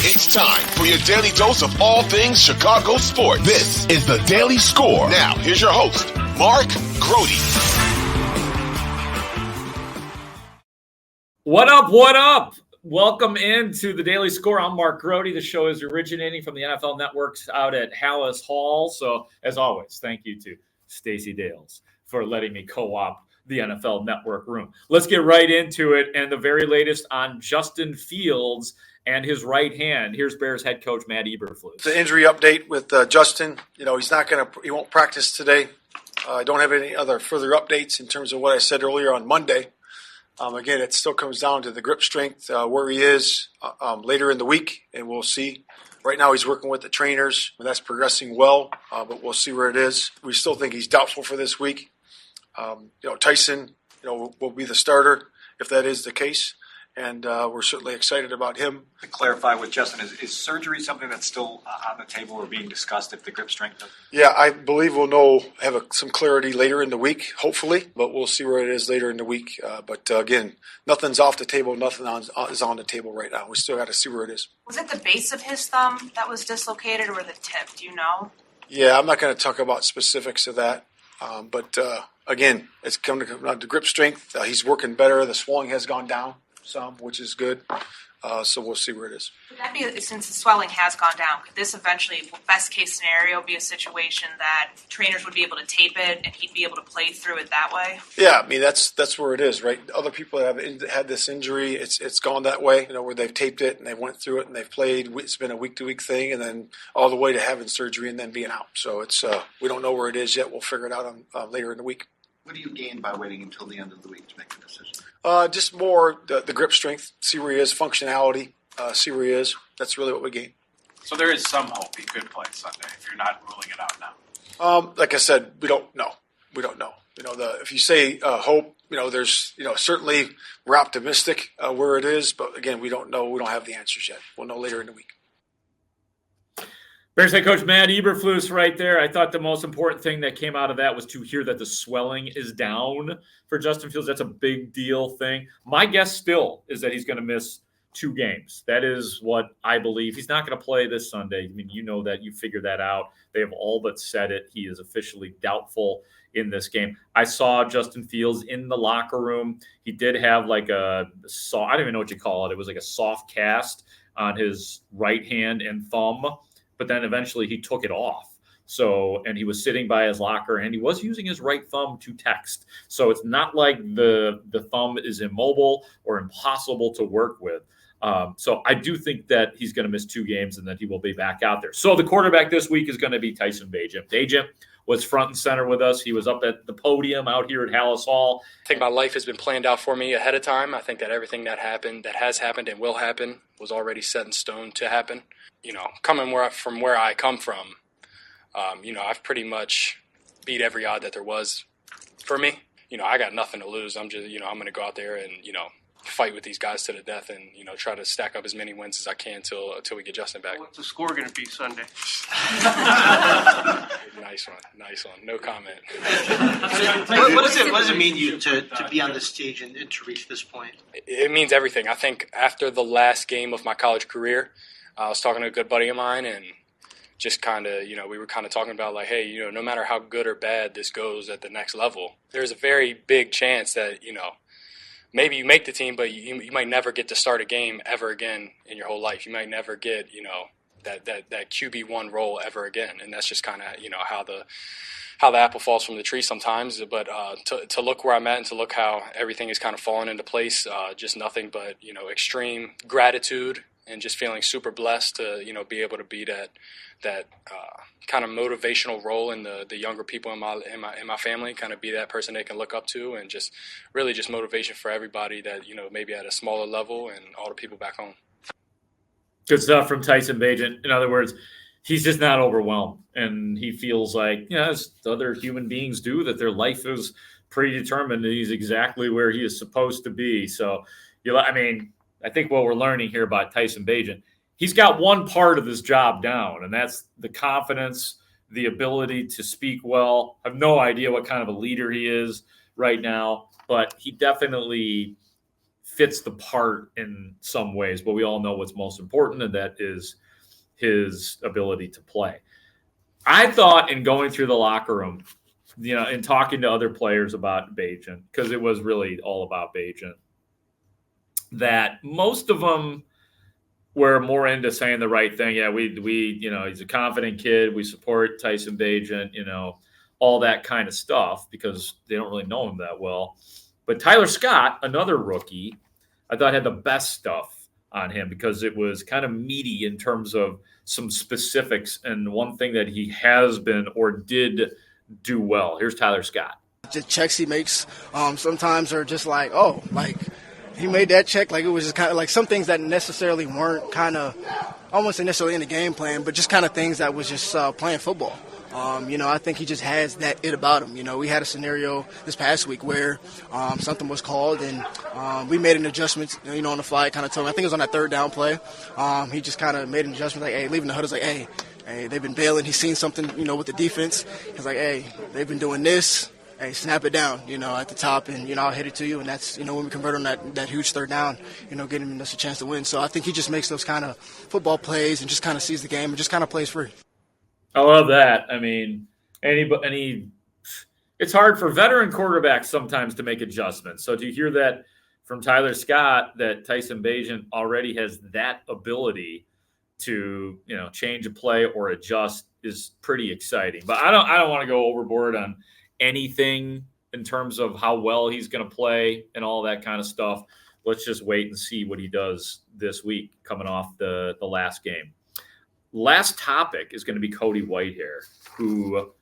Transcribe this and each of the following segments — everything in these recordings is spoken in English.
It's time for your daily dose of all things Chicago sports. This is the Daily Score. Now, here's your host, Mark Grote. What up? What up? Welcome into the Daily Score. I'm Mark Grote. The show is originating from the NFL Networks out at Haugh. So, as always, thank you to Stacey Dales for letting me co-op the NFL Network room. Let's get right into it. And the very latest on Justin Fields and his right hand. Here's Bears head coach Matt Eberflus. The injury update with Justin. He won't practice today. I don't have any other further updates in terms of what I said earlier on Monday. Again, it still comes down to the grip strength, where he is later in the week, and we'll see. Right now he's working with the trainers, and that's progressing well, but we'll see where it is. We still think he's doubtful for this week. Tyson, will be the starter if that is the case, and we're certainly excited about him. To clarify with Justin, is surgery something that's still on the table or being discussed if the grip strength doesn't? Yeah, I believe we'll have some clarity later in the week, hopefully, but we'll see where it is later in the week. But again, nothing's off the table. Nothing is on the table right now. We still got to see where it is. Was it the base of his thumb that was dislocated or the tip? Do you know? Yeah, I'm not going to talk about specifics of that. But again, it's coming to grip strength. He's working better. The swelling has gone down some, which is good. So we'll see where it is. Could that be, since the swelling has gone down, could this eventually, best case scenario, be a situation that trainers would be able to tape it and he'd be able to play through it that way? Yeah, I mean, that's where it is, right? Other people that have had this injury, it's gone that way, where they've taped it and they went through it and they've played. It's been a week-to-week thing, and then all the way to having surgery and then being out. So it's we don't know where it is yet. We'll figure it out later in the week. What do you gain by waiting until the end of the week to make the decision? Just more the grip strength, see where he is, functionality, see where he is. That's really what we gain. So there is some hope he could play Sunday if you're not ruling it out now. Like I said, we don't know. We don't know. If you say hope, there's, certainly we're optimistic where it is, but again, we don't know. We don't have the answers yet. We'll know later in the week. Bears head coach Matt Eberflus right there. I thought the most important thing that came out of that was to hear that the swelling is down for Justin Fields. That's a big deal thing. My guess still is that he's going to miss 2 games. That is what I believe. He's not going to play this Sunday. I mean, you know that. You figured that out. They have all but said it. He is officially doubtful in this game. I saw Justin Fields in the locker room. He did have like I don't even know what you call it. It was like a soft cast on his right hand and thumb. But then eventually he took it off. And he was sitting by his locker, and he was using his right thumb to text. So it's not like the thumb is immobile or impossible to work with. So I do think that he's going to miss 2 games and that he will be back out there. So the quarterback this week is going to be Tyson Bagent. Bagent was front and center with us. He was up at the podium out here at Haugh. I think my life has been planned out for me ahead of time. I think that everything that has happened and will happen was already set in stone to happen. Coming from where I come from, I've pretty much beat every odd that there was for me. I got nothing to lose. I'm just, I'm going to go out there and, fight with these guys to the death and, try to stack up as many wins as I can until we get Justin back. What's the score going to be Sunday? Nice one. No comment. What does it mean to be on this stage and to reach this point? It means everything. I think after the last game of my college career, I was talking to a good buddy of mine and just kind of, we were kind of talking about like, hey, no matter how good or bad this goes at the next level, there's a very big chance that, maybe you make the team, but you might never get to start a game ever again in your whole life. You might never get, that QB1 role ever again. And that's just kind of, how the apple falls from the tree sometimes. But to look where I'm at and to look how everything is kind of falling into place, just nothing but, extreme gratitude and just feeling super blessed to, be able to be that kind of motivational role in the younger people in my family, kind of be that person they can look up to, and just really just motivation for everybody that, maybe at a smaller level and all the people back home. Good stuff from Tyson Bagent. In other words, he's just not overwhelmed, and he feels like, as other human beings do, that their life is predetermined and he's exactly where he is supposed to be. So, I think what we're learning here about Tyson Bagent, he's got one part of his job down, and that's the confidence, the ability to speak well. I have no idea what kind of a leader he is right now, but he definitely fits the part in some ways, but we all know what's most important, and that is his ability to play. I thought in going through the locker room, and talking to other players about Bagent, because it was really all about Bagent, that most of them were more into saying the right thing. Yeah, we he's a confident kid. We support Tyson Bagent, all that kind of stuff, because they don't really know him that well. But Tyler Scott, another rookie, I thought had the best stuff on him, because it was kind of meaty in terms of some specifics and one thing that he has been or did do well. Here's Tyler Scott. The checks he makes sometimes are just like, oh, like he made that check. Like it was just kind of like some things that necessarily weren't kind of almost necessarily in the game plan, but just kind of things that was just playing football. I think he just has that it about him. We had a scenario this past week where something was called and we made an adjustment, on the fly. Kind of told him, I think it was on that third down play. He just kind of made an adjustment, like, hey, leaving the huddle, like, hey, they've been bailing. He's seen something, with the defense. He's like, hey, they've been doing this. Hey, snap it down, at the top, and, I'll hit it to you. And that's, when we convert on that huge third down, getting us a chance to win. So I think he just makes those kind of football plays and just kind of sees the game and just kind of plays free. I love that. I mean, it's hard for veteran quarterbacks sometimes to make adjustments. So to hear that from Tyler Scott, that Tyson Bagent already has that ability to, change a play or adjust, is pretty exciting. But I don't want to go overboard on anything in terms of how well he's going to play and all that kind of stuff. Let's just wait and see what he does this week coming off the last game. Last topic is going to be Cody Whitehair, who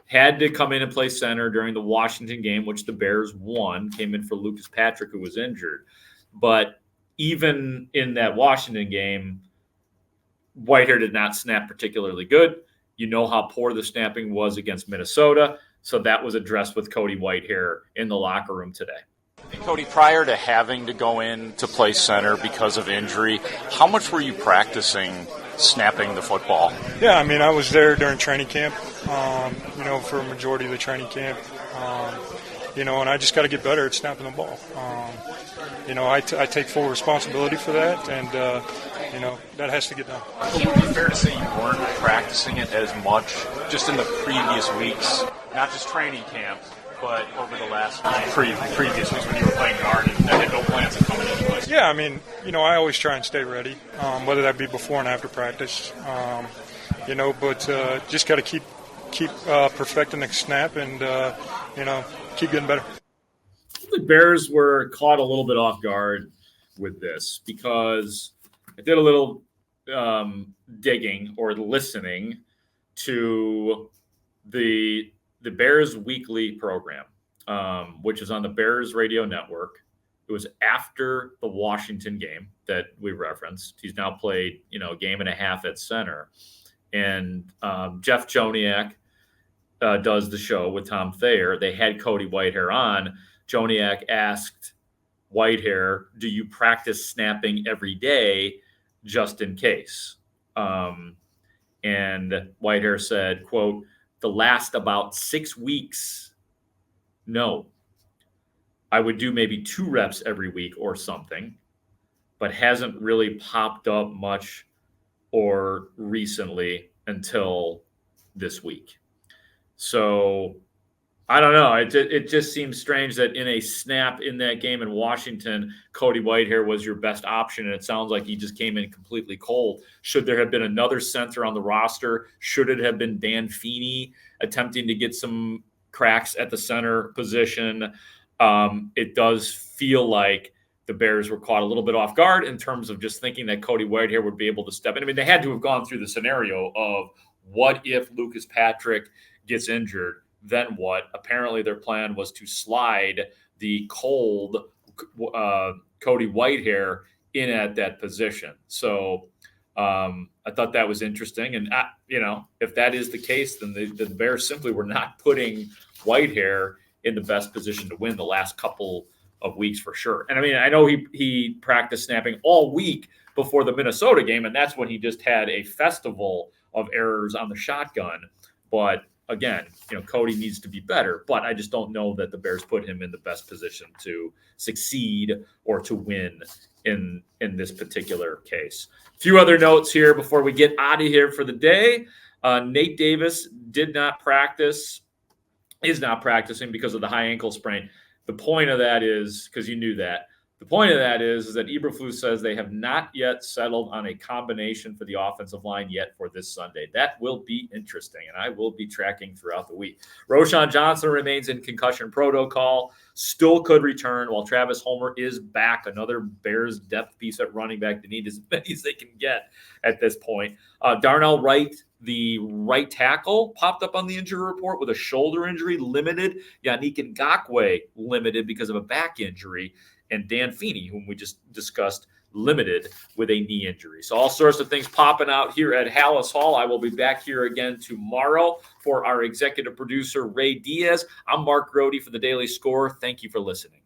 had to come in and play center during the Washington game, which the Bears won, came in for Lucas Patrick, who was injured. But even in that Washington game, Whitehair did not snap particularly good. You know how poor the snapping was against Minnesota. So that was addressed with Cody Whitehair in the locker room today. And Cody, prior to having to go in to play center because of injury, how much were you practicing snapping the football? Yeah, I was there during training camp, for a majority of the training camp, and I just got to get better at snapping the ball. I take full responsibility for that, and, that has to get done. Would it be fair to say you weren't practicing it as much just in the previous weeks, not just training camp, but over the last previous weeks when you were playing guard and had no plans of coming into place? Yeah, I always try and stay ready, whether that be before and after practice, but just got to keep perfecting the snap and, keep getting better. The Bears were caught a little bit off guard with this, because I did a little digging or listening to the Bears Weekly program, which is on the Bears radio network. It was after the Washington game that we referenced. He's now played, a game and a half at center. And Jeff Joniak does the show with Tom Thayer. They had Cody Whitehair on. Joniak asked Whitehair, do you practice snapping every day just in case? And Whitehair said, quote, the last about 6 weeks, no. I would do maybe 2 reps every week or something, but hasn't really popped up much or recently until this week. So I don't know. It just seems strange that in a snap in that game in Washington, Cody Whitehair was your best option, and it sounds like he just came in completely cold. Should there have been another center on the roster? Should it have been Dan Feeney attempting to get some cracks at the center position? It does feel like the Bears were caught a little bit off guard in terms of just thinking that Cody Whitehair would be able to step in. They had to have gone through the scenario of what if Lucas Patrick gets injured? Then what? Apparently their plan was to slide the cold Cody Whitehair in at that position. So I thought that was interesting. And, if that is the case, then the Bears simply were not putting Whitehair in the best position to win the last couple of weeks for sure. And I know he practiced snapping all week before the Minnesota game, and that's when he just had a festival of errors on the shotgun. But again, Cody needs to be better, but I just don't know that the Bears put him in the best position to succeed or to win in this particular case. A few other notes here before we get out of here for the day. Nate Davis is not practicing because of the high ankle sprain. The point of that is, because you knew that, the point of that is that Eberflus says they have not yet settled on a combination for the offensive line yet for this Sunday. That will be interesting, and I will be tracking throughout the week. Roschon Johnson remains in concussion protocol, still could return, while Travis Homer is back, another Bears depth piece at running back. They need as many as they can get at this point. Darnell Wright, the right tackle, popped up on the injury report with a shoulder injury, limited. Yannick Ngakoue, limited because of a back injury. And Dan Feeney, whom we just discussed, limited with a knee injury. So all sorts of things popping out here at Haugh. I will be back here again tomorrow for our executive producer, Ray Diaz. I'm Mark Grote for the Daily Score. Thank you for listening.